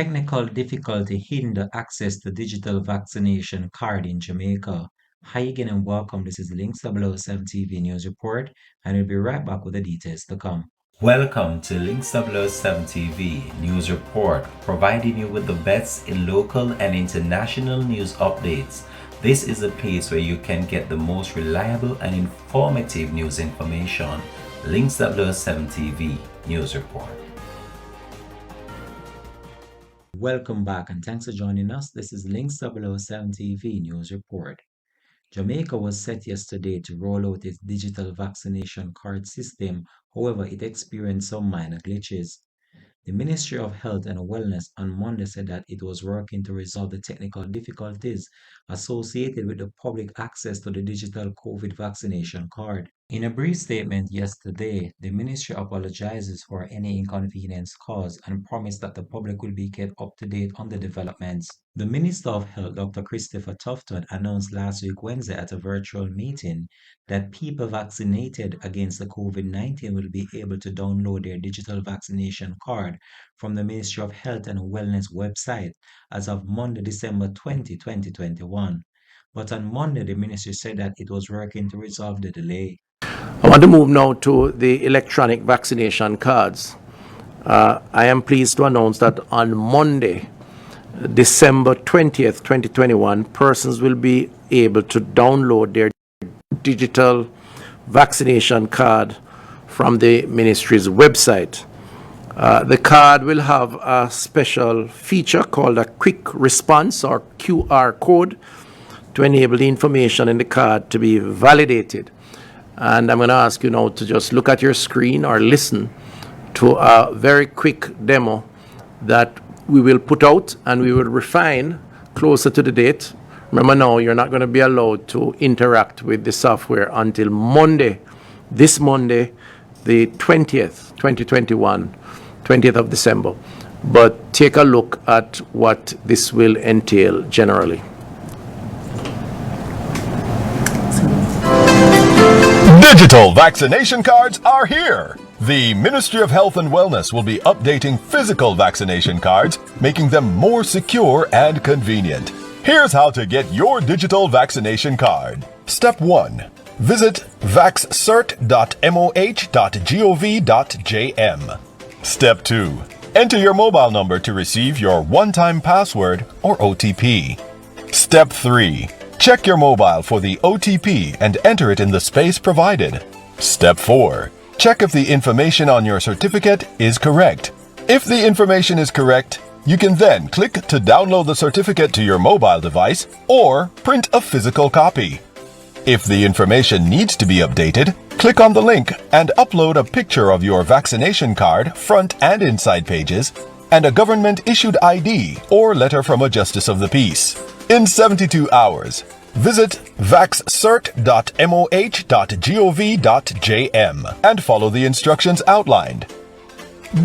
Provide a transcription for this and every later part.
Technical difficulty hinder access to digital vaccination card in Jamaica. Hi again and welcome. This is Links 007 TV News Report, and we'll be right back with the details to come. Welcome to Links 007 TV News Report, providing you with the best in local and international news updates. This is a place where you can get the most reliable and informative news information. Links 007 TV News Report. Welcome back and thanks for joining us. This is Links 007 TV News Report. Jamaica was set yesterday to roll out its digital vaccination card system. However, it experienced some minor glitches. The Ministry of Health and Wellness on Monday said that it was working to resolve the technical difficulties associated with the public access to the digital COVID vaccination card. In a brief statement yesterday, the ministry apologizes for any inconvenience caused and promised that the public will be kept up to date on the developments. The Minister of Health, Dr. Christopher Tufton, announced last week Wednesday at a virtual meeting that people vaccinated against the COVID-19 will be able to download their digital vaccination card from the Ministry of Health and Wellness website as of Monday, December 20, 2021. But on Monday, the ministry said that it was working to resolve the delay. I want to move now to the electronic vaccination cards. I am pleased to announce that on Monday, December 20th, 2021, persons will be able to download their digital vaccination card from the ministry's website. The card will have a special feature called a quick response or QR code to enable the information in the card to be validated. And I'm going to ask you now to just look at your screen or listen to a very quick demo that we will put out and we will refine closer to the date. Remember now, you're not going to be allowed to interact with the software until Monday, this Monday, the 20th, 2021, 20th of December. But take a look at what this will entail generally. Digital vaccination cards are here! The Ministry of Health and Wellness will be updating physical vaccination cards, making them more secure and convenient. Here's how to get your digital vaccination card. Step 1. Visit vaccert.moh.gov.jm. Step 2. Enter your mobile number to receive your one-time password or OTP. Step 3. Check your mobile for the OTP and enter it in the space provided. Step 4. Check if the information on your certificate is correct. If the information is correct, you can then click to download the certificate to your mobile device or print a physical copy. If the information needs to be updated, click on the link and upload a picture of your vaccination card front and inside pages and a government-issued ID or letter from a justice of the peace. In 72 hours, visit vaccert.moh.gov.jm and follow the instructions outlined.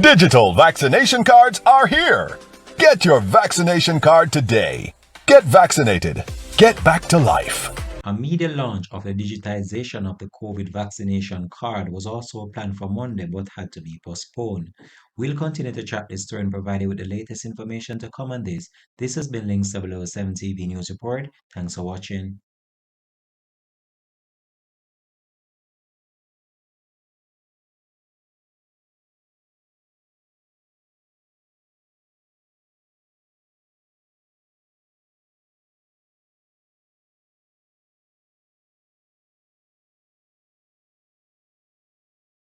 Digital vaccination cards are here! Get your vaccination card today. Get vaccinated. Get back to life. A media launch of the digitization of the COVID vaccination card was also planned for Monday but had to be postponed. We'll continue to track this story and provide you with the latest information to come on this. This has been Links 007 TV News Report. Thanks for watching.